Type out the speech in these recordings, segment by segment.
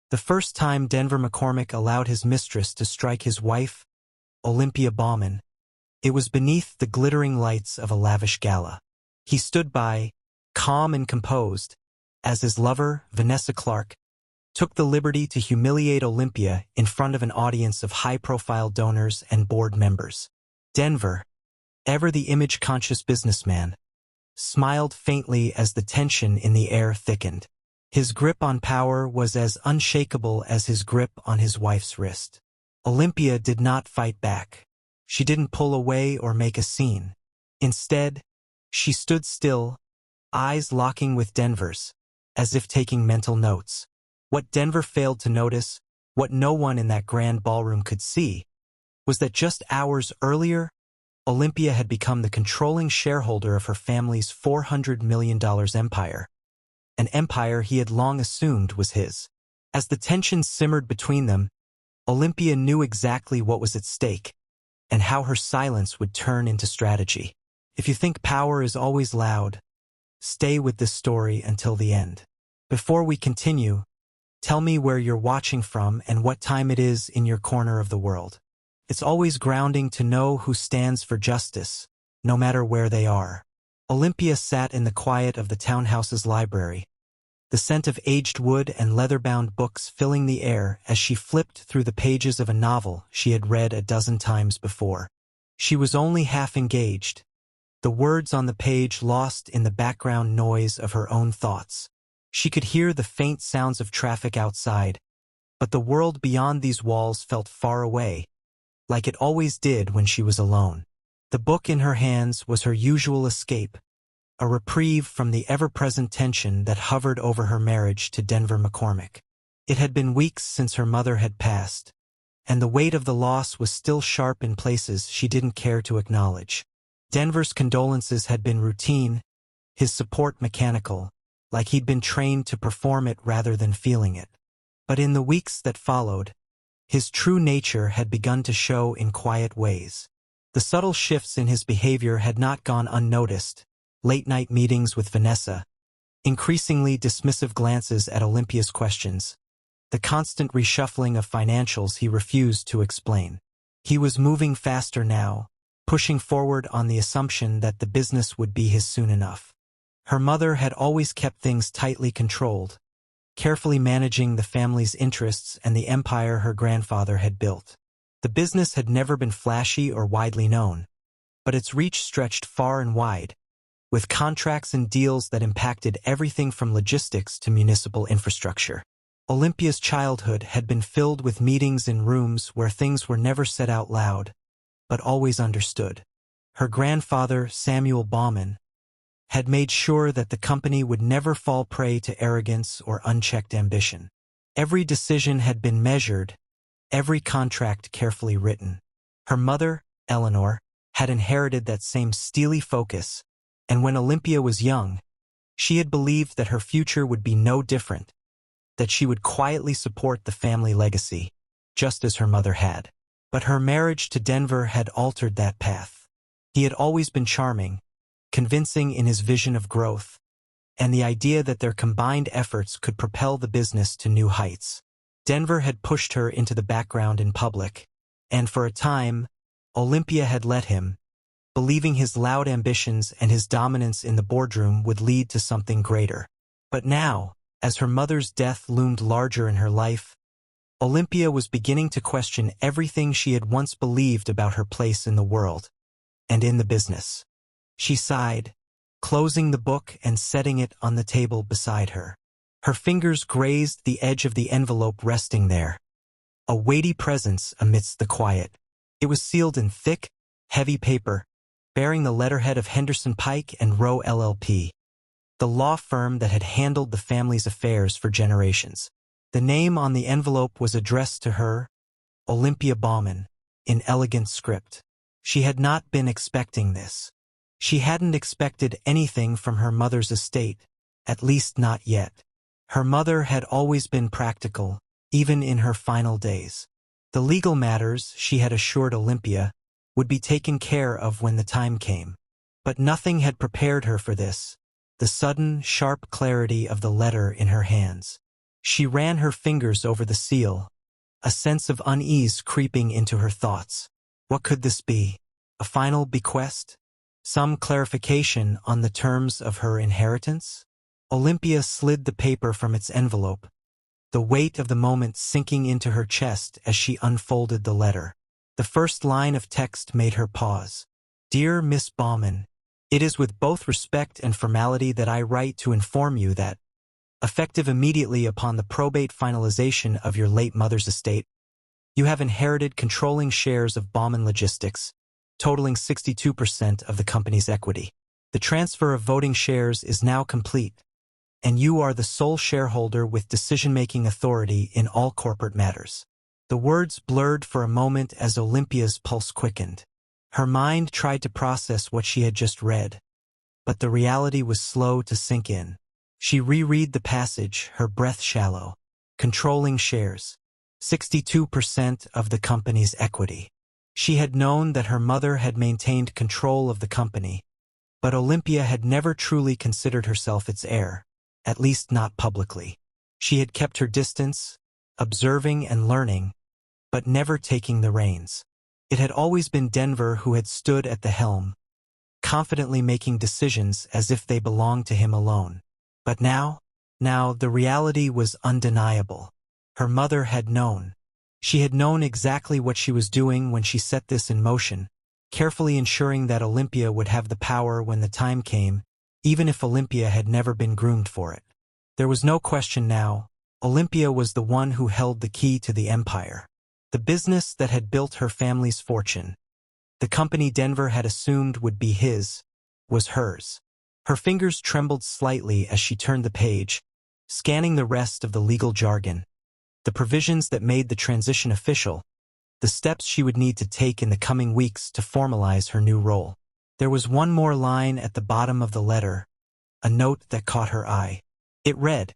The first time Denver McCormick allowed his mistress to strike his wife, Olympia Baughman, it was beneath the glittering lights of a lavish gala. He stood by, calm and composed, as his lover, Vanessa Clark, took the liberty to humiliate Olympia in front of an audience of high-profile donors and board members. Denver, ever the image-conscious businessman, smiled faintly as the tension in the air thickened. His grip on power was as unshakable as his grip on his wife's wrist. Olympia did not fight back. She didn't pull away or make a scene. Instead, she stood still, eyes locking with Denver's, as if taking mental notes. What Denver failed to notice, what no one in that grand ballroom could see, was that just hours earlier, Olympia had become the controlling shareholder of her family's $400 million empire, an empire he had long assumed was his. As the tension simmered between them, Olympia knew exactly what was at stake, and how her silence would turn into strategy. If you think power is always loud, stay with this story until the end. Before we continue, tell me where you're watching from and what time it is in your corner of the world. It's always grounding to know who stands for justice, no matter where they are. Olympia sat in the quiet of the townhouse's library, the scent of aged wood and leather-bound books filling the air as she flipped through the pages of a novel she had read a dozen times before. She was only half engaged, the words on the page lost in the background noise of her own thoughts. She could hear the faint sounds of traffic outside, but the world beyond these walls felt far away, like it always did when she was alone. The book in her hands was her usual escape, a reprieve from the ever-present tension that hovered over her marriage to Denver McCormick. It had been weeks since her mother had passed, and the weight of the loss was still sharp in places she didn't care to acknowledge. Denver's condolences had been routine, his support mechanical, like he'd been trained to perform it rather than feeling it. But in the weeks that followed, his true nature had begun to show in quiet ways. The subtle shifts in his behavior had not gone unnoticed: late-night meetings with Vanessa, increasingly dismissive glances at Olympia's questions, the constant reshuffling of financials he refused to explain. He was moving faster now, pushing forward on the assumption that the business would be his soon enough. Her mother had always kept things tightly controlled, carefully managing the family's interests and the empire her grandfather had built. The business had never been flashy or widely known, but its reach stretched far and wide, with contracts and deals that impacted everything from logistics to municipal infrastructure. Olympia's childhood had been filled with meetings in rooms where things were never said out loud, but always understood. Her grandfather, Samuel Baughman, had made sure that the company would never fall prey to arrogance or unchecked ambition. Every decision had been measured, every contract carefully written. Her mother, Eleanor, had inherited that same steely focus, and when Olympia was young, she had believed that her future would be no different, that she would quietly support the family legacy, just as her mother had. But her marriage to Denver had altered that path. He had always been charming, convincing in his vision of growth, and the idea that their combined efforts could propel the business to new heights. Denver had pushed her into the background in public, and for a time, Olympia had let him, believing his loud ambitions and his dominance in the boardroom would lead to something greater. But now, as her mother's death loomed larger in her life, Olympia was beginning to question everything she had once believed about her place in the world and in the business. She sighed, closing the book and setting it on the table beside her. Her fingers grazed the edge of the envelope resting there, a weighty presence amidst the quiet. It was sealed in thick, heavy paper, bearing the letterhead of Henderson Pike and Rowe LLP, the law firm that had handled the family's affairs for generations. The name on the envelope was addressed to her, Olympia Baughman, in elegant script. She had not been expecting this. She hadn't expected anything from her mother's estate, at least not yet. Her mother had always been practical, even in her final days. The legal matters, she had assured Olympia, would be taken care of when the time came. But nothing had prepared her for this, the sudden, sharp clarity of the letter in her hands. She ran her fingers over the seal, a sense of unease creeping into her thoughts. What could this be? A final bequest? Some clarification on the terms of her inheritance? Olympia slid the paper from its envelope, the weight of the moment sinking into her chest as she unfolded the letter. The first line of text made her pause. Dear Miss Bauman, it is with both respect and formality that I write to inform you that, effective immediately upon the probate finalization of your late mother's estate, you have inherited controlling shares of Bauman Logistics, totaling 62% of the company's equity. The transfer of voting shares is now complete, and you are the sole shareholder with decision-making authority in all corporate matters. The words blurred for a moment as Olympia's pulse quickened. Her mind tried to process what she had just read, but the reality was slow to sink in. She reread the passage, her breath shallow. Controlling shares. 62% of the company's equity. She had known that her mother had maintained control of the company, but Olympia had never truly considered herself its heir, at least not publicly. She had kept her distance, observing and learning, but never taking the reins. It had always been Denver who had stood at the helm, confidently making decisions as if they belonged to him alone. But now the reality was undeniable. Her mother had known. She had known exactly what she was doing when she set this in motion, carefully ensuring that Olympia would have the power when the time came, even if Olympia had never been groomed for it. There was no question now. Olympia was the one who held the key to the empire. The business that had built her family's fortune. The company Denver had assumed would be his, was hers. Her fingers trembled slightly as she turned the page, scanning the rest of the legal jargon, the provisions that made the transition official, the steps she would need to take in the coming weeks to formalize her new role. There was one more line at the bottom of the letter, a note that caught her eye. It read,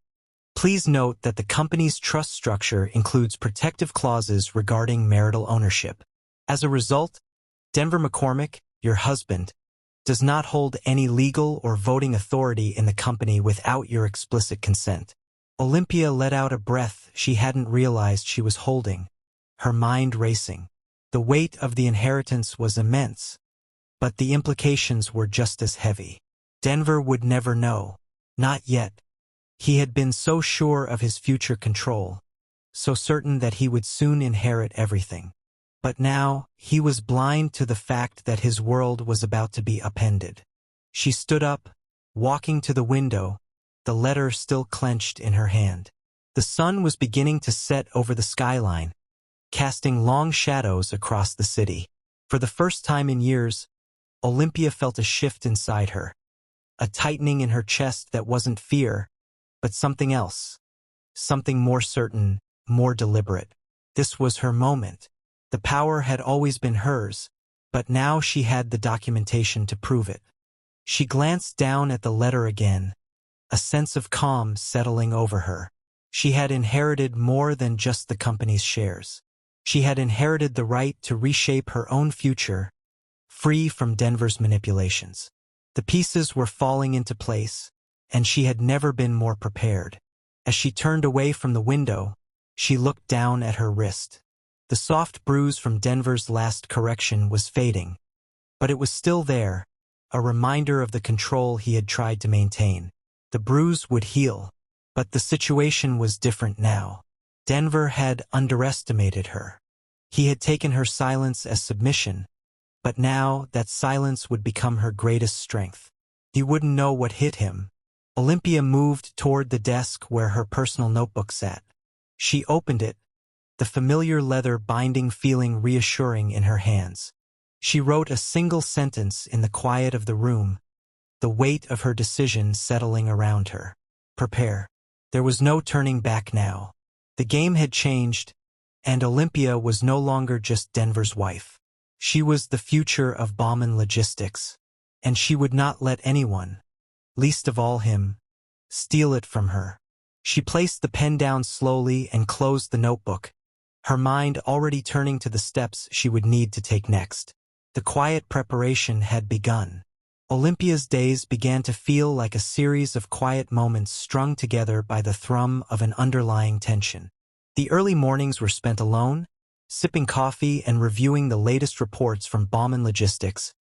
"Please note that the company's trust structure includes protective clauses regarding marital ownership. As a result, Denver McCormick, your husband, does not hold any legal or voting authority in the company without your explicit consent." Olympia let out a breath she hadn't realized she was holding, her mind racing. The weight of the inheritance was immense, but the implications were just as heavy. Denver would never know. Not yet. He had been so sure of his future control, so certain that he would soon inherit everything. But now, he was blind to the fact that his world was about to be upended. She stood up, walking to the window, the letter still clenched in her hand. The sun was beginning to set over the skyline, casting long shadows across the city. For the first time in years, Olympia felt a shift inside her, a tightening in her chest that wasn't fear, but something else, something more certain, more deliberate. This was her moment. The power had always been hers, but now she had the documentation to prove it. She glanced down at the letter again, a sense of calm settling over her. She had inherited more than just the company's shares. She had inherited the right to reshape her own future, free from Denver's manipulations. The pieces were falling into place, and she had never been more prepared. As she turned away from the window, she looked down at her wrist. The soft bruise from Denver's last correction was fading, but it was still there, a reminder of the control he had tried to maintain. The bruise would heal, but the situation was different now. Denver had underestimated her. He had taken her silence as submission, but now that silence would become her greatest strength. He wouldn't know what hit him. Olympia moved toward the desk where her personal notebook sat. She opened it, the familiar leather binding feeling reassuring in her hands. She wrote a single sentence in the quiet of the room, the weight of her decision settling around her. Prepare. There was no turning back now. The game had changed, and Olympia was no longer just Denver's wife. She was the future of Bauman Logistics, and she would not let anyone, least of all him, steal it from her. She placed the pen down slowly and closed the notebook, her mind already turning to the steps she would need to take next. The quiet preparation had begun. Olympia's days began to feel like a series of quiet moments strung together by the thrum of an underlying tension. The early mornings were spent alone, sipping coffee and reviewing the latest reports from Bauman Logistics,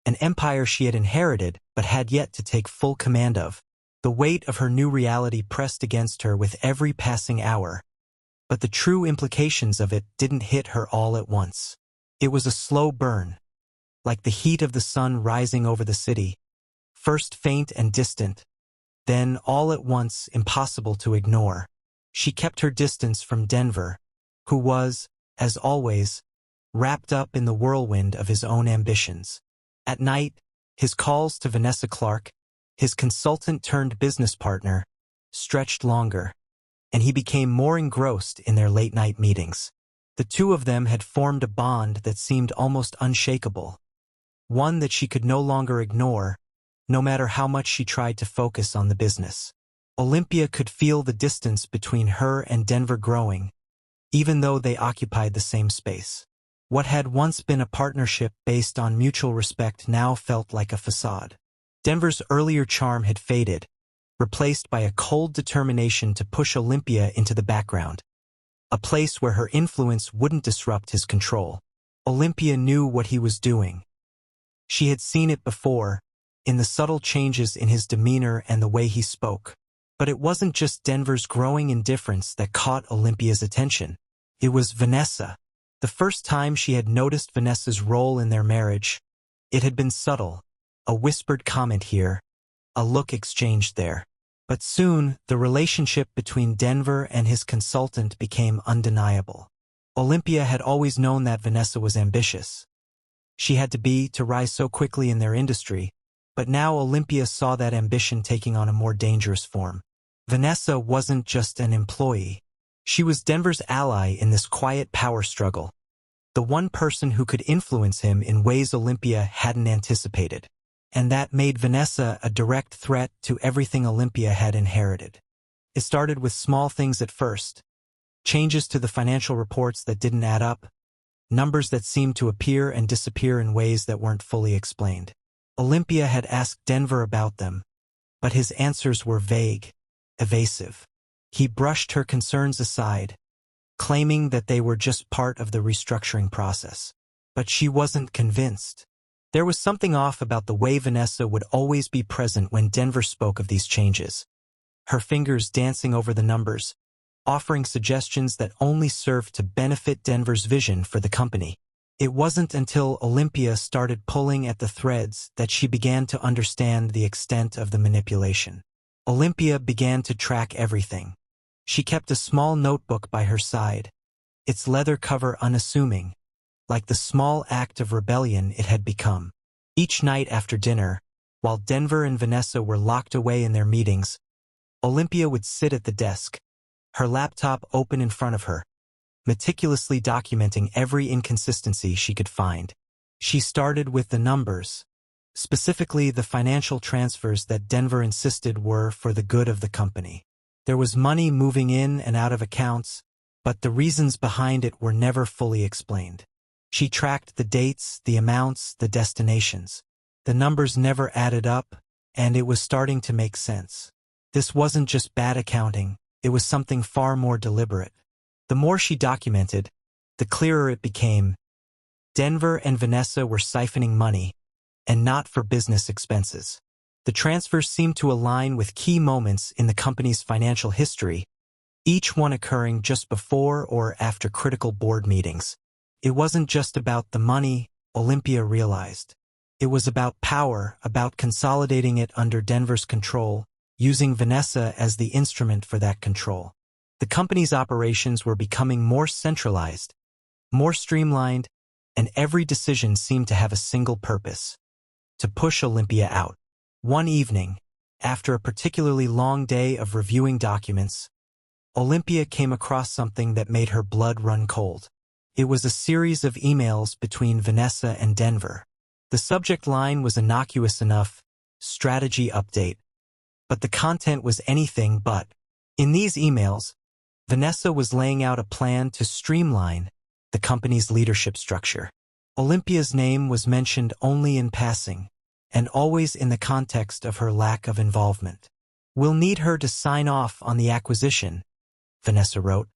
an empire she had inherited but had yet to take full command of. The weight of her new reality pressed against her with every passing hour, but the true implications of it didn't hit her all at once. It was a slow burn, like the heat of the sun rising over the city, first faint and distant, then all at once impossible to ignore. She kept her distance from Denver, who was, as always, wrapped up in the whirlwind of his own ambitions. At night, his calls to Vanessa Clark, his consultant-turned-business partner, stretched longer, and he became more engrossed in their late-night meetings. The two of them had formed a bond that seemed almost unshakable, one that she could no longer ignore, no matter how much she tried to focus on the business. Olympia could feel the distance between her and Denver growing, even though they occupied the same space. What had once been a partnership based on mutual respect now felt like a facade. Denver's earlier charm had faded, replaced by a cold determination to push Olympia into the background, a place where her influence wouldn't disrupt his control. Olympia knew what he was doing. She had seen it before, in the subtle changes in his demeanor and the way he spoke. But it wasn't just Denver's growing indifference that caught Olympia's attention. It was Vanessa. The first time she had noticed Vanessa's role in their marriage, it had been subtle, a whispered comment here, a look exchanged there. But soon, the relationship between Denver and his consultant became undeniable. Olympia had always known that Vanessa was ambitious. She had to rise so quickly in their industry, but now Olympia saw that ambition taking on a more dangerous form. Vanessa wasn't just an employee. She was Denver's ally in this quiet power struggle, the one person who could influence him in ways Olympia hadn't anticipated. And that made Vanessa a direct threat to everything Olympia had inherited. It started with small things at first, changes to the financial reports that didn't add up, numbers that seemed to appear and disappear in ways that weren't fully explained. Olympia had asked Denver about them, but his answers were vague, evasive. He brushed her concerns aside, claiming that they were just part of the restructuring process. But she wasn't convinced. There was something off about the way Vanessa would always be present when Denver spoke of these changes, her fingers dancing over the numbers, offering suggestions that only served to benefit Denver's vision for the company. It wasn't until Olympia started pulling at the threads that she began to understand the extent of the manipulation. Olympia began to track everything. She kept a small notebook by her side, its leather cover unassuming, like the small act of rebellion it had become. Each night after dinner, while Denver and Vanessa were locked away in their meetings, Olympia would sit at the desk, her laptop open in front of her, meticulously documenting every inconsistency she could find. She started with the numbers, specifically the financial transfers that Denver insisted were for the good of the company. There was money moving in and out of accounts, but the reasons behind it were never fully explained. She tracked the dates, the amounts, the destinations. The numbers never added up, and it was starting to make sense. This wasn't just bad accounting, it was something far more deliberate. The more she documented, the clearer it became. Denver and Vanessa were siphoning money, and not for business expenses. The transfers seemed to align with key moments in the company's financial history, each one occurring just before or after critical board meetings. It wasn't just about the money, Olympia realized. It was about power, about consolidating it under Denver's control, using Vanessa as the instrument for that control. The company's operations were becoming more centralized, more streamlined, and every decision seemed to have a single purpose: to push Olympia out. One evening, after a particularly long day of reviewing documents, Olympia came across something that made her blood run cold. It was a series of emails between Vanessa and Denver. The subject line was innocuous enough, strategy update, but the content was anything but. In these emails, Vanessa was laying out a plan to streamline the company's leadership structure. Olympia's name was mentioned only in passing, and always in the context of her lack of involvement. "We'll need her to sign off on the acquisition," Vanessa wrote,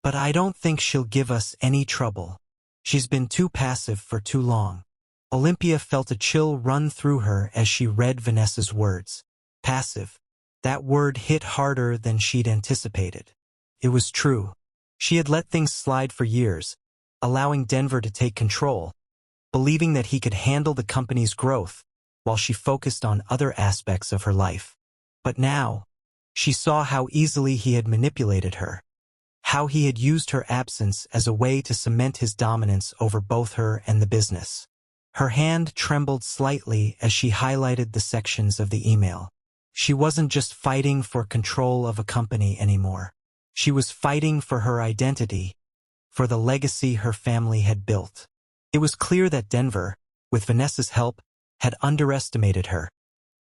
"but I don't think she'll give us any trouble. She's been too passive for too long." Olympia felt a chill run through her as she read Vanessa's words. Passive. That word hit harder than she'd anticipated. It was true. She had let things slide for years, allowing Denver to take control, believing that he could handle the company's growth while she focused on other aspects of her life. But now, she saw how easily he had manipulated her, how he had used her absence as a way to cement his dominance over both her and the business. Her hand trembled slightly as she highlighted the sections of the email. She wasn't just fighting for control of a company anymore. She was fighting for her identity, for the legacy her family had built. It was clear that Denver, with Vanessa's help, had underestimated her,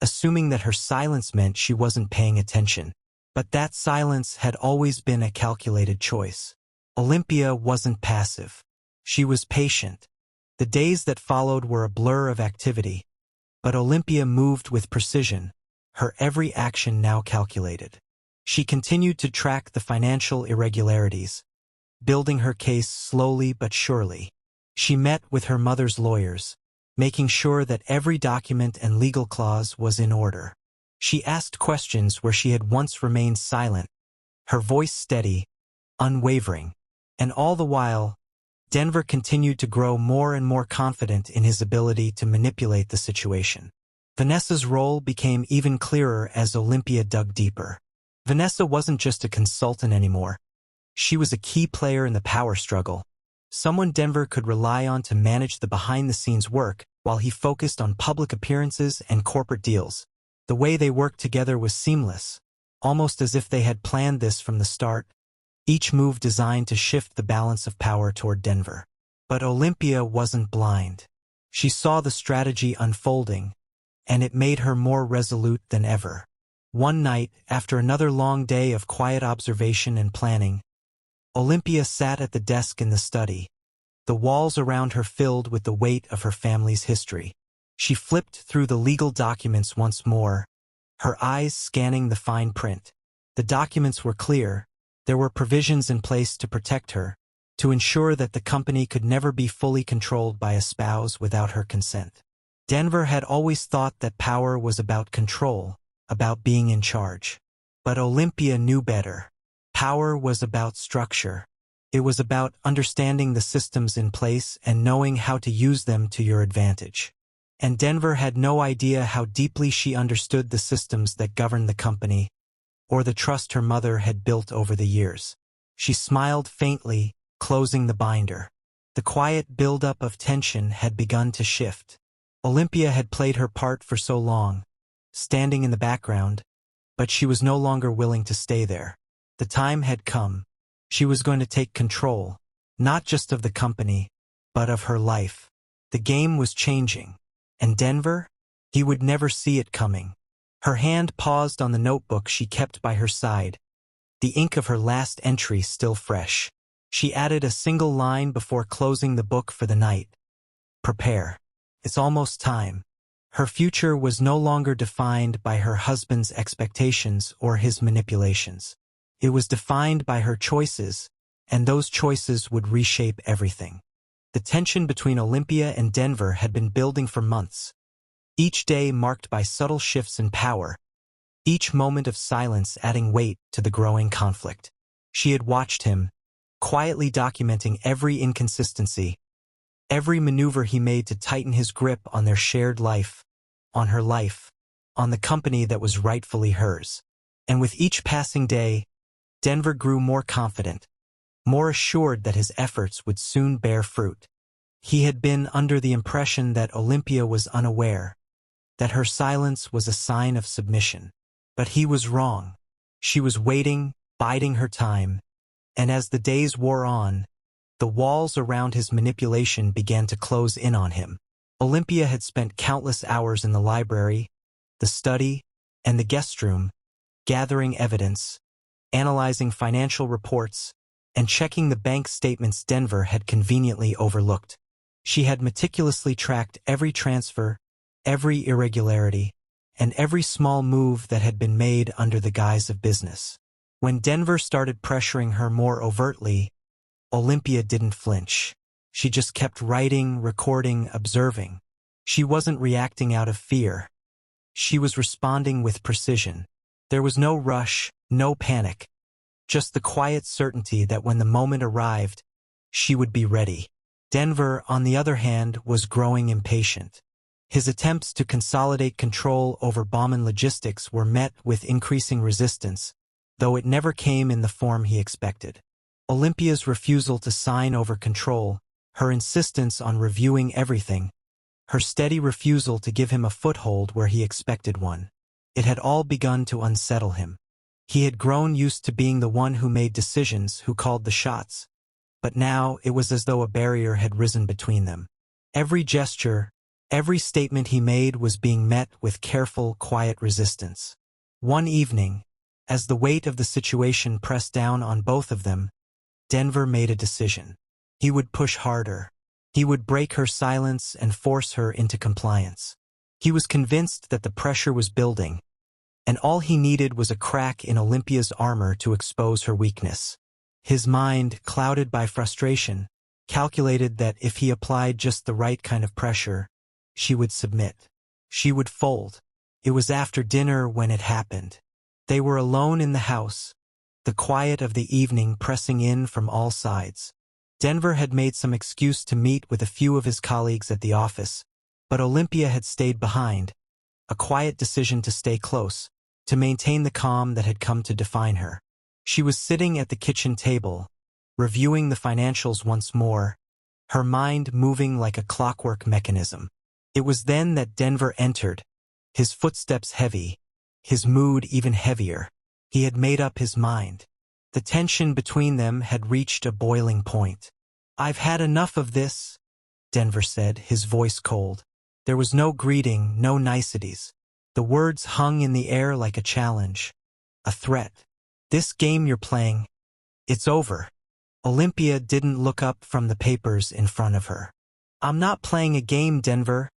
assuming that her silence meant she wasn't paying attention. But that silence had always been a calculated choice. Olympia wasn't passive. She was patient. The days that followed were a blur of activity, but Olympia moved with precision, her every action now calculated. She continued to track the financial irregularities, building her case slowly but surely. She met with her mother's lawyers, making sure that every document and legal clause was in order. She asked questions where she had once remained silent, her voice steady, unwavering. And all the while, Denver continued to grow more and more confident in his ability to manipulate the situation. Vanessa's role became even clearer as Olympia dug deeper. Vanessa wasn't just a consultant anymore. She was a key player in the power struggle, someone Denver could rely on to manage the behind-the-scenes work while he focused on public appearances and corporate deals. The way they worked together was seamless, almost as if they had planned this from the start, each move designed to shift the balance of power toward Denver. But Olympia wasn't blind. She saw the strategy unfolding, and it made her more resolute than ever. One night, after another long day of quiet observation and planning, Olympia sat at the desk in the study, the walls around her filled with the weight of her family's history. She flipped through the legal documents once more, her eyes scanning the fine print. The documents were clear. There were provisions in place to protect her, to ensure that the company could never be fully controlled by a spouse without her consent. Denver had always thought that power was about control, about being in charge. But Olympia knew better. Power was about structure. It was about understanding the systems in place and knowing how to use them to your advantage. And Denver had no idea how deeply she understood the systems that governed the company, or the trust her mother had built over the years. She smiled faintly, closing the binder. The quiet buildup of tension had begun to shift. Olympia had played her part for so long, standing in the background, but she was no longer willing to stay there. The time had come. She was going to take control, not just of the company, but of her life. The game was changing. And Denver? He would never see it coming. Her hand paused on the notebook she kept by her side, the ink of her last entry still fresh. She added a single line before closing the book for the night. Prepare. It's almost time. Her future was no longer defined by her husband's expectations or his manipulations. It was defined by her choices, and those choices would reshape everything. The tension between Olympia and Denver had been building for months, each day marked by subtle shifts in power, each moment of silence adding weight to the growing conflict. She had watched him, quietly documenting every inconsistency, every maneuver he made to tighten his grip on their shared life, on her life, on the company that was rightfully hers. And with each passing day, Denver grew more confident, more assured that his efforts would soon bear fruit. He had been under the impression that Olympia was unaware, that her silence was a sign of submission. But he was wrong. She was waiting, biding her time, and as the days wore on, the walls around his manipulation began to close in on him. Olympia had spent countless hours in the library, the study, and the guest room, gathering evidence, analyzing financial reports, and checking the bank statements Denver had conveniently overlooked. She had meticulously tracked every transfer, every irregularity, and every small move that had been made under the guise of business. When Denver started pressuring her more overtly, Olympia didn't flinch. She just kept writing, recording, observing. She wasn't reacting out of fear. She was responding with precision. There was no rush, no panic, just the quiet certainty that when the moment arrived, she would be ready. Denver, on the other hand, was growing impatient. His attempts to consolidate control over Bauman logistics were met with increasing resistance, though it never came in the form he expected. Olympia's refusal to sign over control, her insistence on reviewing everything, her steady refusal to give him a foothold where he expected one. It had all begun to unsettle him. He had grown used to being the one who made decisions, who called the shots. But now it was as though a barrier had risen between them. Every gesture, every statement he made was being met with careful, quiet resistance. One evening, as the weight of the situation pressed down on both of them, Denver made a decision. He would push harder. He would break her silence and force her into compliance. He was convinced that the pressure was building, and all he needed was a crack in Olympia's armor to expose her weakness. His mind, clouded by frustration, calculated that if he applied just the right kind of pressure, she would submit. She would fold. It was after dinner when it happened. They were alone in the house, the quiet of the evening pressing in from all sides. Denver had made some excuse to meet with a few of his colleagues at the office, but Olympia had stayed behind, a quiet decision to stay close, to maintain the calm that had come to define her. She was sitting at the kitchen table, reviewing the financials once more, her mind moving like a clockwork mechanism. It was then that Denver entered, his footsteps heavy, his mood even heavier. He had made up his mind. The tension between them had reached a boiling point. "I've had enough of this," Denver said, his voice cold. There was no greeting, no niceties. The words hung in the air like a challenge, a threat. "This game you're playing, it's over." Olympia didn't look up from the papers in front of her. "I'm not playing a game, Denver,"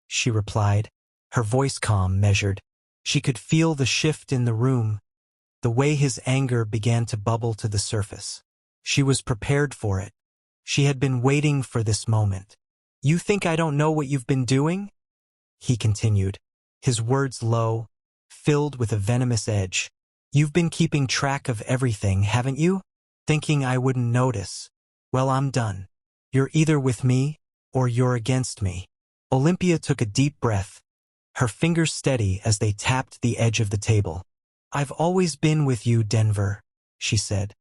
she replied, her voice calm, measured. She could feel the shift in the room, the way his anger began to bubble to the surface. She was prepared for it. She had been waiting for this moment. "You think I don't know what you've been doing?" he continued, his words low, filled with a venomous edge. "You've been keeping track of everything, haven't you? Thinking I wouldn't notice. Well, I'm done. You're either with me, or you're against me." Olympia took a deep breath, her fingers steady as they tapped the edge of the table. "I've always been with you, Denver," she said.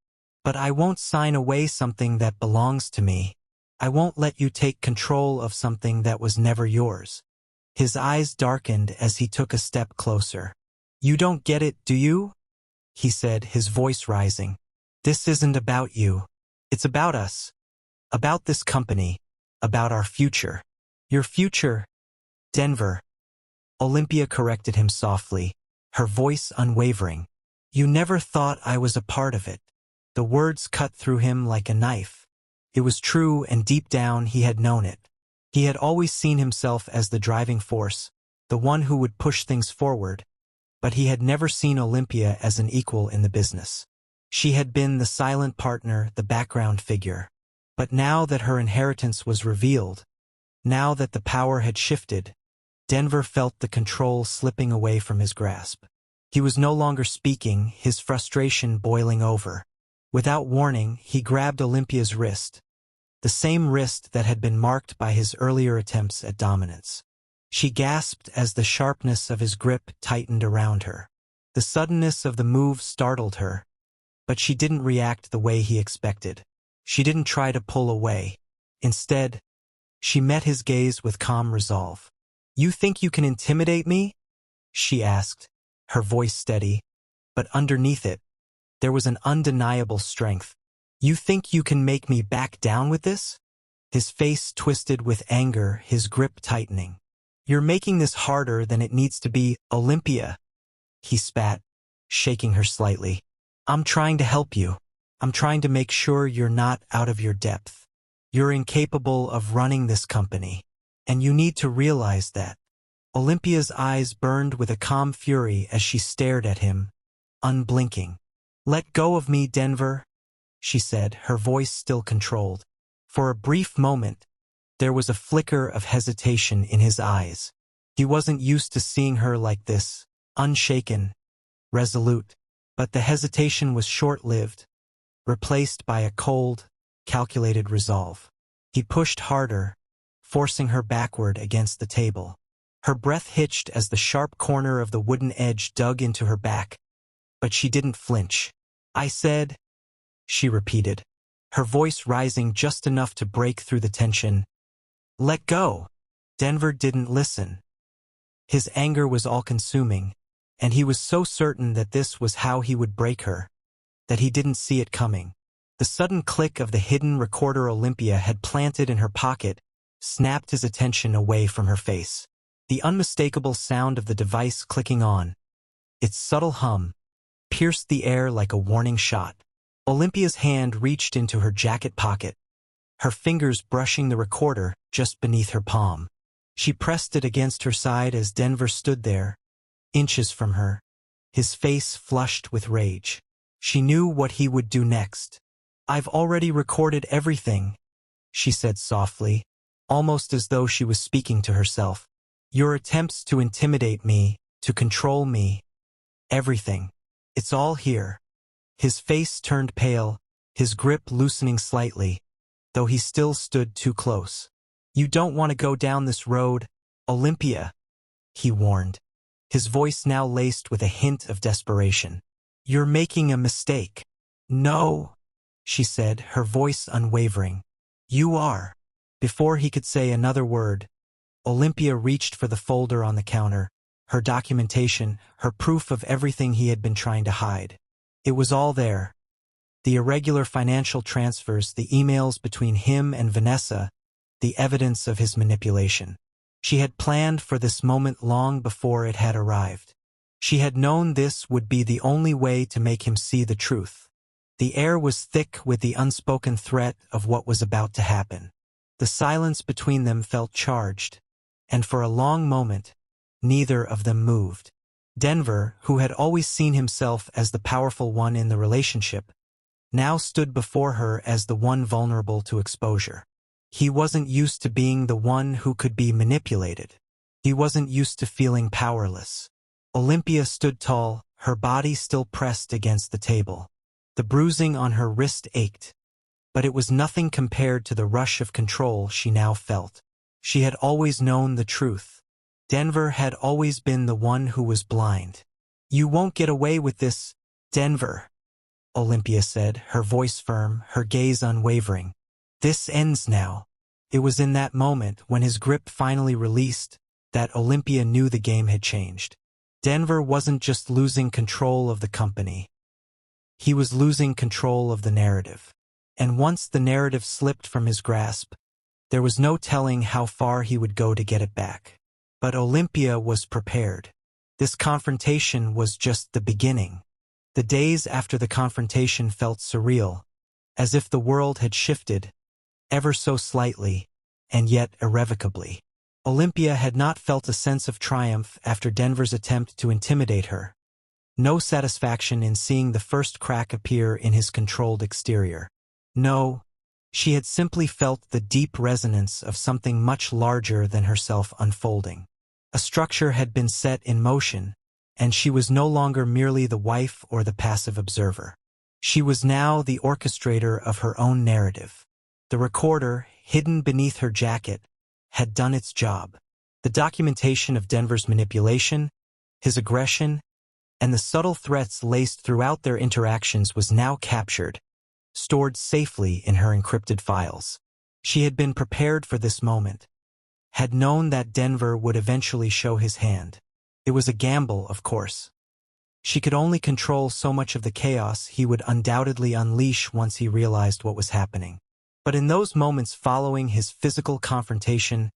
"But I won't sign away something that belongs to me. I won't let you take control of something that was never yours." His eyes darkened as he took a step closer. "You don't get it, do you?" he said, his voice rising. "This isn't about you. It's about us. About this company. About our future." "Your future, Denver," Olympia corrected him softly, her voice unwavering. "You never thought I was a part of it." The words cut through him like a knife. It was true, and deep down he had known it. He had always seen himself as the driving force, the one who would push things forward, but he had never seen Olympia as an equal in the business. She had been the silent partner, the background figure. But now that her inheritance was revealed, now that the power had shifted, Denver felt the control slipping away from his grasp. He was no longer speaking, his frustration boiling over. Without warning, he grabbed Olympia's wrist, the same wrist that had been marked by his earlier attempts at dominance. She gasped as the sharpness of his grip tightened around her. The suddenness of the move startled her, but she didn't react the way he expected. She didn't try to pull away. Instead, she met his gaze with calm resolve. "You think you can intimidate me?" she asked, her voice steady, but underneath it, there was an undeniable strength. "You think you can make me back down with this?" His face twisted with anger, his grip tightening. "You're making this harder than it needs to be, Olympia," he spat, shaking her slightly. "I'm trying to help you. I'm trying to make sure you're not out of your depth. You're incapable of running this company, and you need to realize that." Olympia's eyes burned with a calm fury as she stared at him, unblinking. "Let go of me, Denver," she said, her voice still controlled. For a brief moment, there was a flicker of hesitation in his eyes. He wasn't used to seeing her like this, unshaken, resolute. But the hesitation was short-lived, replaced by a cold, calculated resolve. He pushed harder, forcing her backward against the table. Her breath hitched as the sharp corner of the wooden edge dug into her back, but she didn't flinch. "I said," she repeated, her voice rising just enough to break through the tension. "Let go." Denver didn't listen. His anger was all-consuming, and he was so certain that this was how he would break her, that he didn't see it coming. The sudden click of the hidden recorder Olympia had planted in her pocket snapped his attention away from her face. The unmistakable sound of the device clicking on, its subtle hum, pierced the air like a warning shot. Olympia's hand reached into her jacket pocket, her fingers brushing the recorder just beneath her palm. She pressed it against her side as Denver stood there, inches from her, his face flushed with rage. She knew what he would do next. "I've already recorded everything," she said softly, almost as though she was speaking to herself. "Your attempts to intimidate me, to control me, everything. It's all here." His face turned pale, his grip loosening slightly, though he still stood too close. "You don't want to go down this road, Olympia," he warned, his voice now laced with a hint of desperation. "You're making a mistake." "No," she said, her voice unwavering. "You are." Before he could say another word, Olympia reached for the folder on the counter, her documentation, her proof of everything he had been trying to hide. It was all there. The irregular financial transfers, the emails between him and Vanessa, the evidence of his manipulation. She had planned for this moment long before it had arrived. She had known this would be the only way to make him see the truth. The air was thick with the unspoken threat of what was about to happen. The silence between them felt charged, and for a long moment, neither of them moved. Denver, who had always seen himself as the powerful one in the relationship, now stood before her as the one vulnerable to exposure. He wasn't used to being the one who could be manipulated. He wasn't used to feeling powerless. Olympia stood tall, her body still pressed against the table. The bruising on her wrist ached, but it was nothing compared to the rush of control she now felt. She had always known the truth. Denver had always been the one who was blind. "You won't get away with this, Denver," Olympia said, her voice firm, her gaze unwavering. "This ends now." It was in that moment, when his grip finally released, that Olympia knew the game had changed. Denver wasn't just losing control of the company. He was losing control of the narrative. And once the narrative slipped from his grasp, there was no telling how far he would go to get it back. But Olympia was prepared. This confrontation was just the beginning. The days after the confrontation felt surreal, as if the world had shifted, ever so slightly, and yet irrevocably. Olympia had not felt a sense of triumph after Denver's attempt to intimidate her. No satisfaction in seeing the first crack appear in his controlled exterior. No, she had simply felt the deep resonance of something much larger than herself unfolding. A structure had been set in motion, and she was no longer merely the wife or the passive observer. She was now the orchestrator of her own narrative. The recorder, hidden beneath her jacket, had done its job. The documentation of Denver's manipulation, his aggression, and the subtle threats laced throughout their interactions was now captured, stored safely in her encrypted files. She had been prepared for this moment, had known that Denver would eventually show his hand. It was a gamble, of course. She could only control so much of the chaos he would undoubtedly unleash once he realized what was happening. But in those moments following his physical confrontation,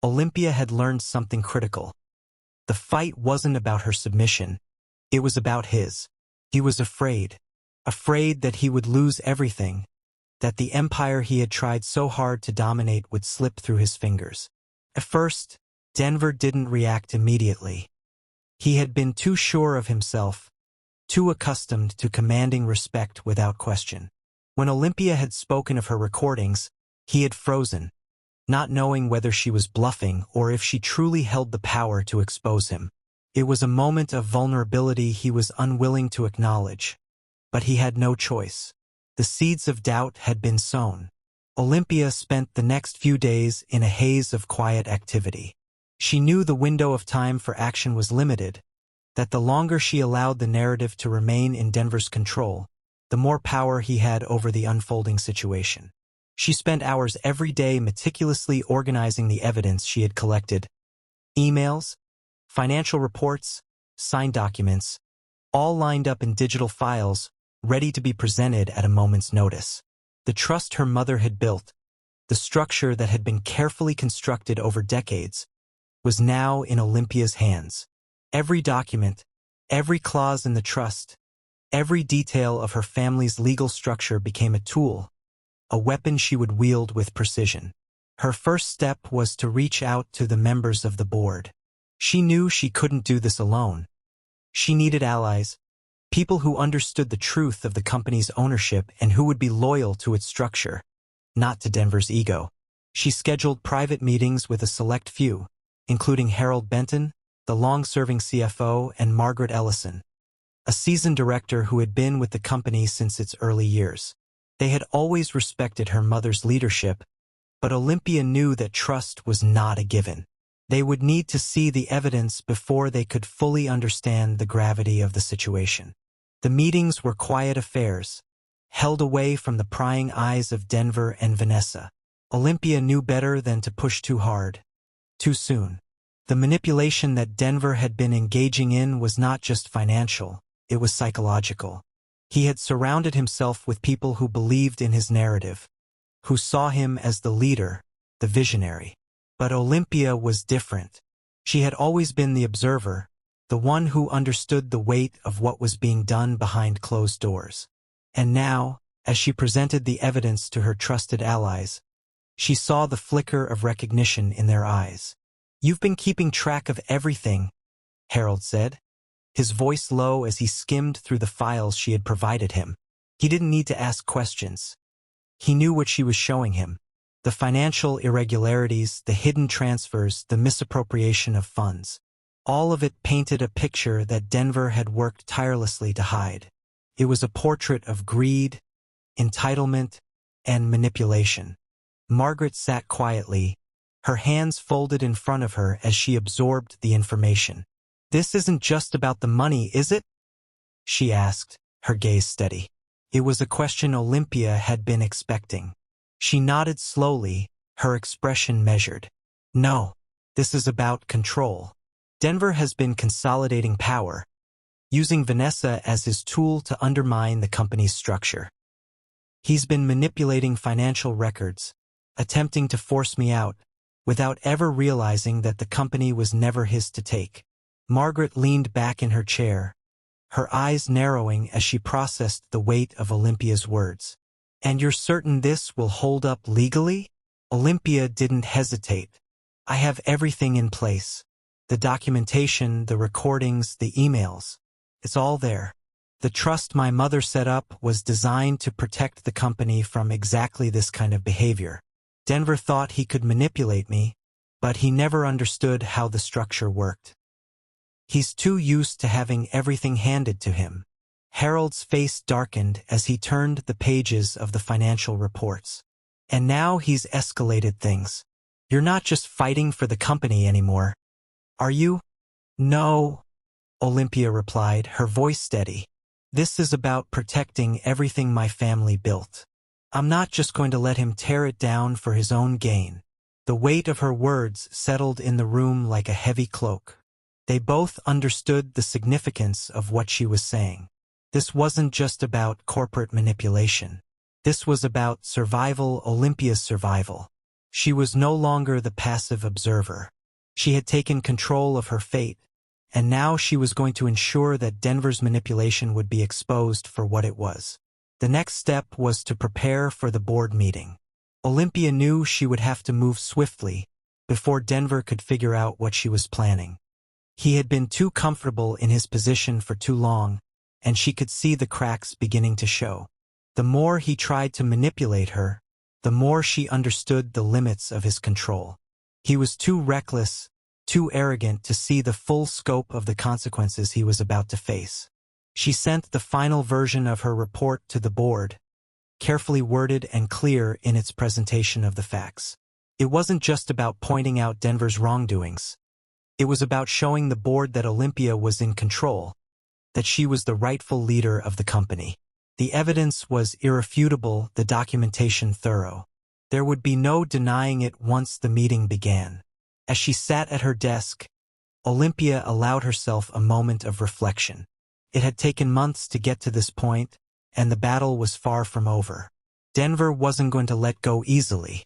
Olympia had learned something critical. The fight wasn't about her submission. It was about his. He was afraid that he would lose everything, that the empire he had tried so hard to dominate would slip through his fingers. At first, Denver didn't react immediately. He had been too sure of himself, too accustomed to commanding respect without question. When Olympia had spoken of her recordings, he had frozen, not knowing whether she was bluffing or if she truly held the power to expose him. It was a moment of vulnerability he was unwilling to acknowledge, but he had no choice. The seeds of doubt had been sown. Olympia spent the next few days in a haze of quiet activity. She knew the window of time for action was limited, that the longer she allowed the narrative to remain in Denver's control, the more power he had over the unfolding situation. She spent hours every day meticulously organizing the evidence she had collected: emails, financial reports, signed documents, all lined up in digital files, ready to be presented at a moment's notice. The trust her mother had built, the structure that had been carefully constructed over decades, was now in Olympia's hands. Every document, every clause in the trust, every detail of her family's legal structure became a tool, a weapon she would wield with precision. Her first step was to reach out to the members of the board. She knew she couldn't do this alone. She needed allies, people who understood the truth of the company's ownership and who would be loyal to its structure, not to Denver's ego. She scheduled private meetings with a select few, including Harold Benton, the long-serving CFO, and Margaret Ellison, a seasoned director who had been with the company since its early years. They had always respected her mother's leadership, but Olympia knew that trust was not a given. They would need to see the evidence before they could fully understand the gravity of the situation. The meetings were quiet affairs, held away from the prying eyes of Denver and Vanessa. Olympia knew better than to push too hard, too soon. The manipulation that Denver had been engaging in was not just financial, it was psychological. He had surrounded himself with people who believed in his narrative, who saw him as the leader, the visionary. But Olympia was different. She had always been the observer, the one who understood the weight of what was being done behind closed doors. And now, as she presented the evidence to her trusted allies, she saw the flicker of recognition in their eyes. "You've been keeping track of everything," Harold said, his voice low as he skimmed through the files she had provided him. He didn't need to ask questions. He knew what she was showing him: the financial irregularities, the hidden transfers, the misappropriation of funds. All of it painted a picture that Denver had worked tirelessly to hide. It was a portrait of greed, entitlement, and manipulation. Margaret sat quietly, her hands folded in front of her as she absorbed the information. "This isn't just about the money, is it?" she asked, her gaze steady. It was a question Olympia had been expecting. She nodded slowly, her expression measured. "No, this is about control. Denver has been consolidating power, using Vanessa as his tool to undermine the company's structure. He's been manipulating financial records, attempting to force me out, without ever realizing that the company was never his to take." Margaret leaned back in her chair, her eyes narrowing as she processed the weight of Olympia's words. "And you're certain this will hold up legally?" Olympia didn't hesitate. "I have everything in place. The documentation, the recordings, the emails. It's all there. The trust my mother set up was designed to protect the company from exactly this kind of behavior. Denver thought he could manipulate me, but he never understood how the structure worked. He's too used to having everything handed to him." Harold's face darkened as he turned the pages of the financial reports. "And now he's escalated things. You're not just fighting for the company anymore, are you?" "No," Olympia replied, her voice steady. "This is about protecting everything my family built. I'm not just going to let him tear it down for his own gain." The weight of her words settled in the room like a heavy cloak. They both understood the significance of what she was saying. This wasn't just about corporate manipulation. This was about survival, Olympia's survival. She was no longer the passive observer. She had taken control of her fate, and now she was going to ensure that Denver's manipulation would be exposed for what it was. The next step was to prepare for the board meeting. Olympia knew she would have to move swiftly, before Denver could figure out what she was planning. He had been too comfortable in his position for too long, and she could see the cracks beginning to show. The more he tried to manipulate her, the more she understood the limits of his control. He was too reckless, too arrogant to see the full scope of the consequences he was about to face. She sent the final version of her report to the board, carefully worded and clear in its presentation of the facts. It wasn't just about pointing out Denver's wrongdoings. It was about showing the board that Olympia was in control, that she was the rightful leader of the company. The evidence was irrefutable, the documentation thorough. There would be no denying it once the meeting began. As she sat at her desk, Olympia allowed herself a moment of reflection. It had taken months to get to this point, and the battle was far from over. Denver wasn't going to let go easily.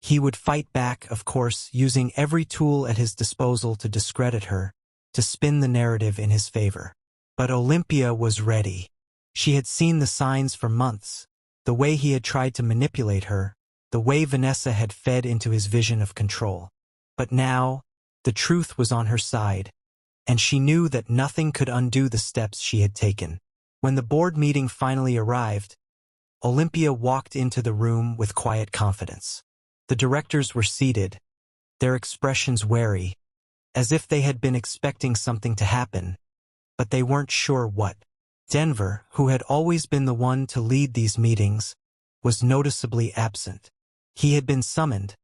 He would fight back, of course, using every tool at his disposal to discredit her, to spin the narrative in his favor. But Olympia was ready. She had seen the signs for months, the way he had tried to manipulate her, the way Vanessa had fed into his vision of control. But now, the truth was on her side, and she knew that nothing could undo the steps she had taken. When the board meeting finally arrived, Olympia walked into the room with quiet confidence. The directors were seated, their expressions wary, as if they had been expecting something to happen, but they weren't sure what. Denver, who had always been the one to lead these meetings, was noticeably absent. He had been summoned,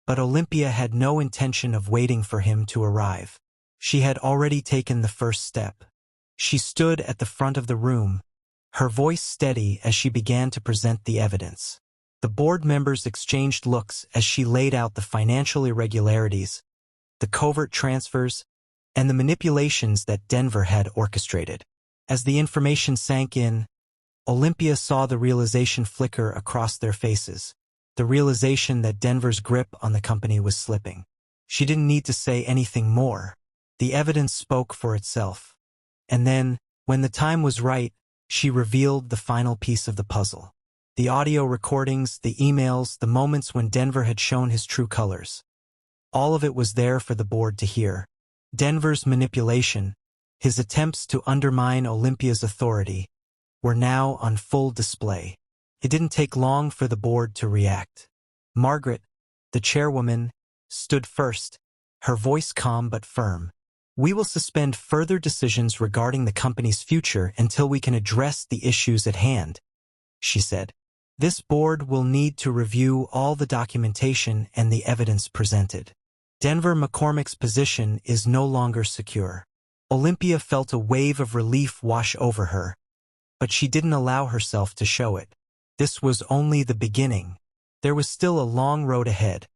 but Olympia had no intention of waiting for him to arrive. She had already taken the first step. She stood at the front of the room, her voice steady as she began to present the evidence. The board members exchanged looks as she laid out the financial irregularities, the covert transfers, and the manipulations that Denver had orchestrated. As the information sank in, Olympia saw the realization flicker across their faces, the realization that Denver's grip on the company was slipping. She didn't need to say anything more. The evidence spoke for itself. And then, when the time was right, she revealed the final piece of the puzzle. The audio recordings, the emails, the moments when Denver had shown his true colors. All of it was there for the board to hear. Denver's manipulation, his attempts to undermine Olympia's authority, were now on full display. It didn't take long for the board to react. Margaret, the chairwoman, stood first, her voice calm but firm. "We will suspend further decisions regarding the company's future until we can address the issues at hand," she said. "This board will need to review all the documentation and the evidence presented. Denver McCormick's position is no longer secure." Olympia felt a wave of relief wash over her, but she didn't allow herself to show it. This was only the beginning. There was still a long road ahead,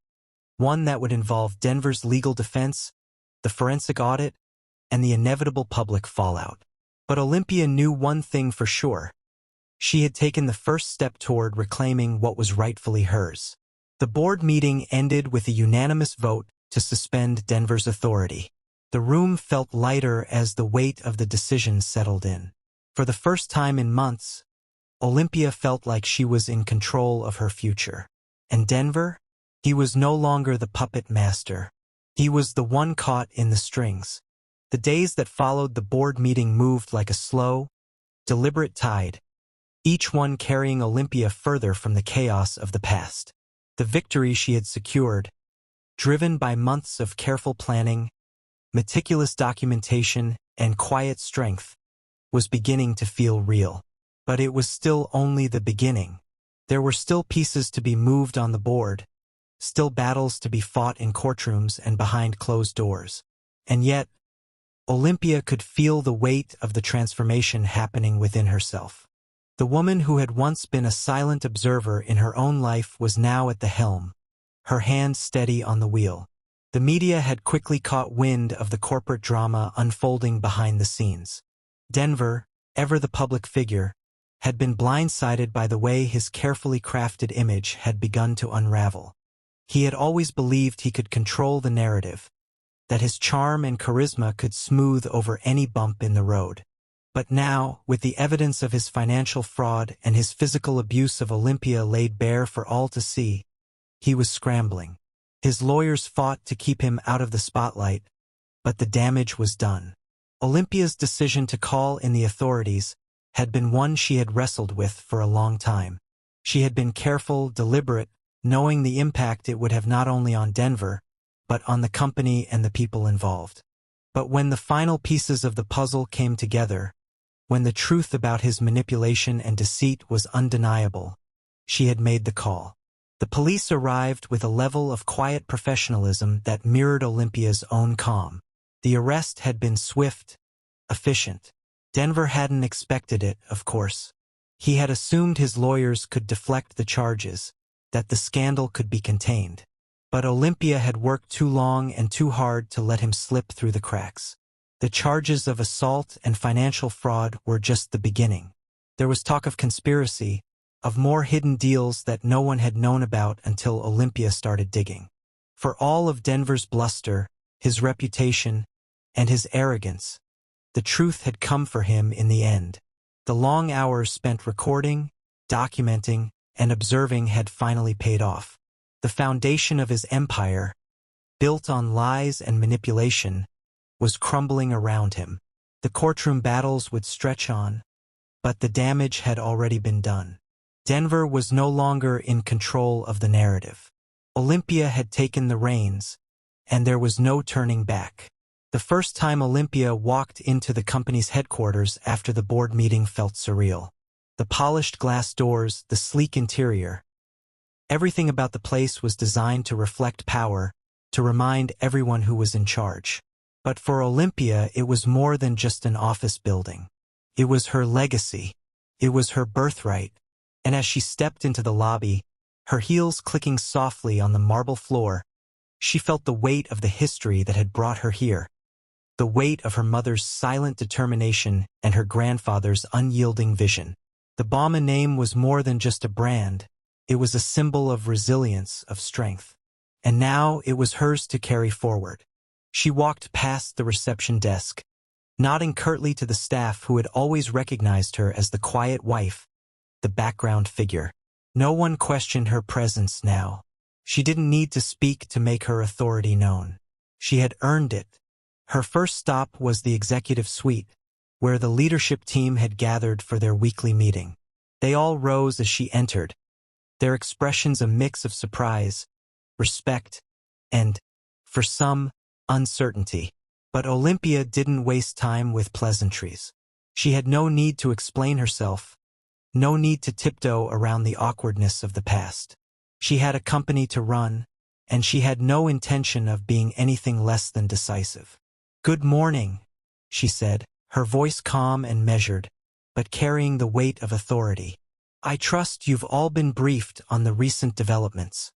one that would involve Denver's legal defense, the forensic audit, and the inevitable public fallout. But Olympia knew one thing for sure. She had taken the first step toward reclaiming what was rightfully hers. The board meeting ended with a unanimous vote to suspend Denver's authority. The room felt lighter as the weight of the decision settled in. For the first time in months, Olympia felt like she was in control of her future. And Denver? He was no longer the puppet master. He was the one caught in the strings. The days that followed the board meeting moved like a slow, deliberate tide, each one carrying Olympia further from the chaos of the past. The victory she had secured, driven by months of careful planning, meticulous documentation, and quiet strength, was beginning to feel real. But it was still only the beginning. There were still pieces to be moved on the board, still battles to be fought in courtrooms and behind closed doors. And yet, Olympia could feel the weight of the transformation happening within herself. The woman who had once been a silent observer in her own life was now at the helm, her hand steady on the wheel. The media had quickly caught wind of the corporate drama unfolding behind the scenes. Denver, ever the public figure, had been blindsided by the way his carefully crafted image had begun to unravel. He had always believed he could control the narrative, that his charm and charisma could smooth over any bump in the road. But now, with the evidence of his financial fraud and his physical abuse of Olympia laid bare for all to see, he was scrambling. His lawyers fought to keep him out of the spotlight, but the damage was done. Olympia's decision to call in the authorities had been one she had wrestled with for a long time. She had been careful, deliberate, knowing the impact it would have not only on Denver, but on the company and the people involved. But when the final pieces of the puzzle came together, when the truth about his manipulation and deceit was undeniable, she had made the call. The police arrived with a level of quiet professionalism that mirrored Olympia's own calm. The arrest had been swift, efficient. Denver hadn't expected it, of course. He had assumed his lawyers could deflect the charges, that the scandal could be contained. But Olympia had worked too long and too hard to let him slip through the cracks. The charges of assault and financial fraud were just the beginning. There was talk of conspiracy, of more hidden deals that no one had known about until Olympia started digging. For all of Denver's bluster, his reputation, and his arrogance, the truth had come for him in the end. The long hours spent recording, documenting, and observing had finally paid off. The foundation of his empire, built on lies and manipulation, was crumbling around him. The courtroom battles would stretch on, but the damage had already been done. Denver was no longer in control of the narrative. Olympia had taken the reins, and there was no turning back. The first time Olympia walked into the company's headquarters after the board meeting felt surreal. The polished glass doors, the sleek interior. Everything about the place was designed to reflect power, to remind everyone who was in charge. But for Olympia, it was more than just an office building. It was her legacy. It was her birthright. And as she stepped into the lobby, her heels clicking softly on the marble floor, she felt the weight of the history that had brought her here. The weight of her mother's silent determination and her grandfather's unyielding vision. The Bauman name was more than just a brand. It was a symbol of resilience, of strength. And now it was hers to carry forward. She walked past the reception desk, nodding curtly to the staff who had always recognized her as the quiet wife, the background figure. No one questioned her presence now. She didn't need to speak to make her authority known. She had earned it. Her first stop was the executive suite, where the leadership team had gathered for their weekly meeting. They all rose as she entered, their expressions a mix of surprise, respect, and, for some, uncertainty. But Olympia didn't waste time with pleasantries. She had no need to explain herself, no need to tiptoe around the awkwardness of the past. She had a company to run, and she had no intention of being anything less than decisive. "Good morning," she said, her voice calm and measured, but carrying the weight of authority. "I trust you've all been briefed on the recent developments."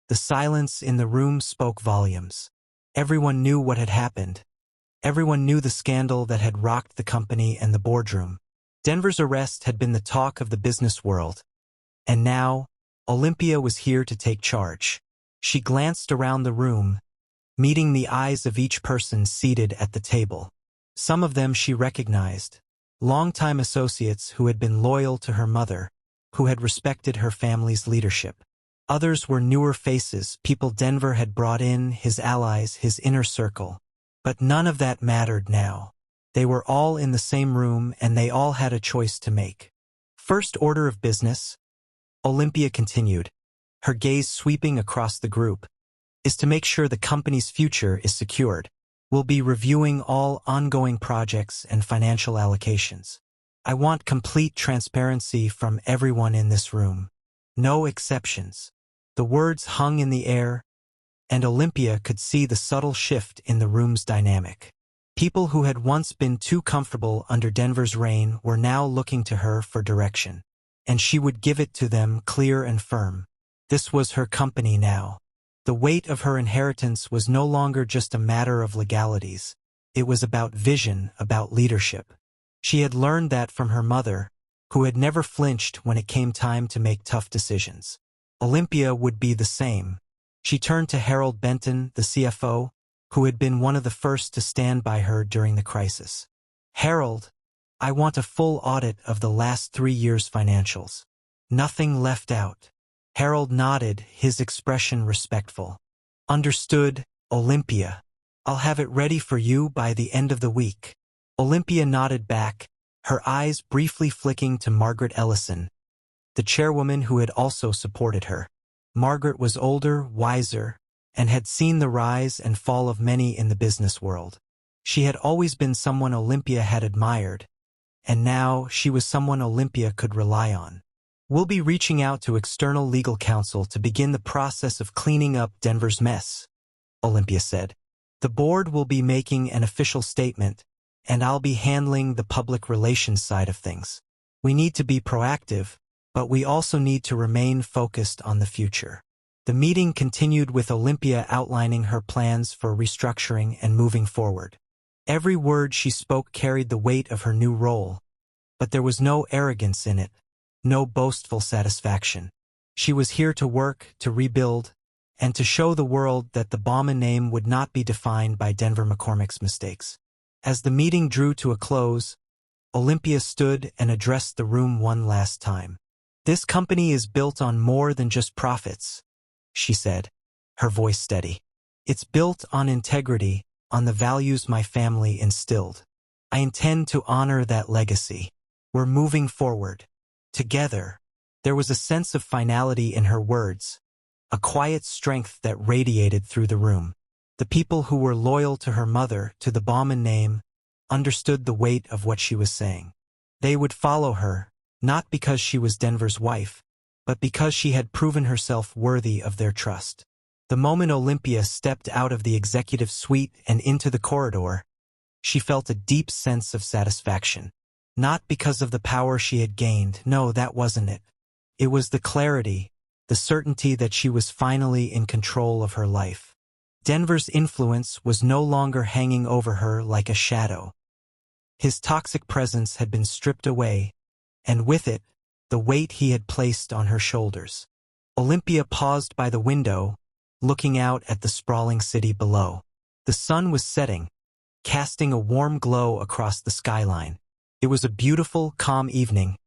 The silence in the room spoke volumes. Everyone knew what had happened. Everyone knew the scandal that had rocked the company and the boardroom. Denver's arrest had been the talk of the business world. And now, Olympia was here to take charge. She glanced around the room, meeting the eyes of each person seated at the table. Some of them she recognized, longtime associates who had been loyal to her mother, who had respected her family's leadership. Others were newer faces, people Denver had brought in, his allies, his inner circle. But none of that mattered now. They were all in the same room, and they all had a choice to make. "First order of business," Olympia continued, her gaze sweeping across the group, "is to make sure the company's future is secured. We'll be reviewing all ongoing projects and financial allocations. I want complete transparency from everyone in this room. No exceptions." The words hung in the air, and Olympia could see the subtle shift in the room's dynamic. People who had once been too comfortable under Denver's reign were now looking to her for direction, and she would give it to them clear and firm. This was her company now. The weight of her inheritance was no longer just a matter of legalities. It was about vision, about leadership. She had learned that from her mother, who had never flinched when it came time to make tough decisions. Olympia would be the same. She turned to Harold Benton, the CFO, who had been one of the first to stand by her during the crisis. "Harold, I want a full audit of the last 3 years' financials. Nothing left out." Harold nodded, his expression respectful. Understood, Olympia. I'll have it ready for you by the end of the week. Olympia nodded back, her eyes briefly flicking to Margaret Ellison, the chairwoman who had also supported her. Margaret was older, wiser, and had seen the rise and fall of many in the business world. She had always been someone Olympia had admired, and now she was someone Olympia could rely on. We'll be reaching out to external legal counsel to begin the process of cleaning up Denver's mess, Olympia said. The board will be making an official statement, and I'll be handling the public relations side of things. We need to be proactive, but we also need to remain focused on the future. The meeting continued with Olympia outlining her plans for restructuring and moving forward. Every word she spoke carried the weight of her new role, but there was no arrogance in it, no boastful satisfaction. She was here to work, to rebuild, and to show the world that the Bauman name would not be defined by Denver McCormick's mistakes. As the meeting drew to a close, Olympia stood and addressed the room one last time. This company is built on more than just profits, she said, her voice steady. It's built on integrity, on the values my family instilled. I intend to honor that legacy. We're moving forward. Together. There was a sense of finality in her words, a quiet strength that radiated through the room. The people who were loyal to her mother, to the Bauman name, understood the weight of what she was saying. They would follow her, not because she was Denver's wife, but because she had proven herself worthy of their trust. The moment Olympia stepped out of the executive suite and into the corridor, she felt a deep sense of satisfaction. Not because of the power she had gained, no, that wasn't it. It was the clarity, the certainty that she was finally in control of her life. Denver's influence was no longer hanging over her like a shadow. His toxic presence had been stripped away, and with it, the weight he had placed on her shoulders. Olympia paused by the window, looking out at the sprawling city below. The sun was setting, casting a warm glow across the skyline. It was a beautiful, calm evening,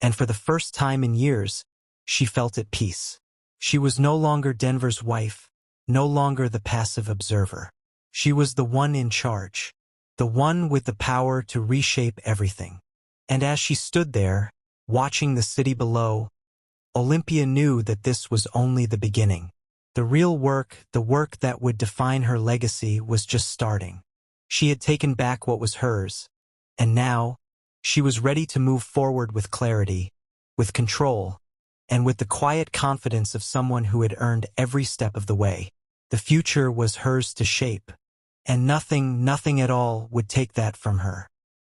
and for the first time in years, she felt at peace. She was no longer Denver's wife, no longer the passive observer. She was the one in charge, the one with the power to reshape everything. And as she stood there, watching the city below, Olympia knew that this was only the beginning. The real work, the work that would define her legacy, was just starting. She had taken back what was hers, and now, she was ready to move forward with clarity, with control, and with the quiet confidence of someone who had earned every step of the way. The future was hers to shape, and nothing at all would take that from her.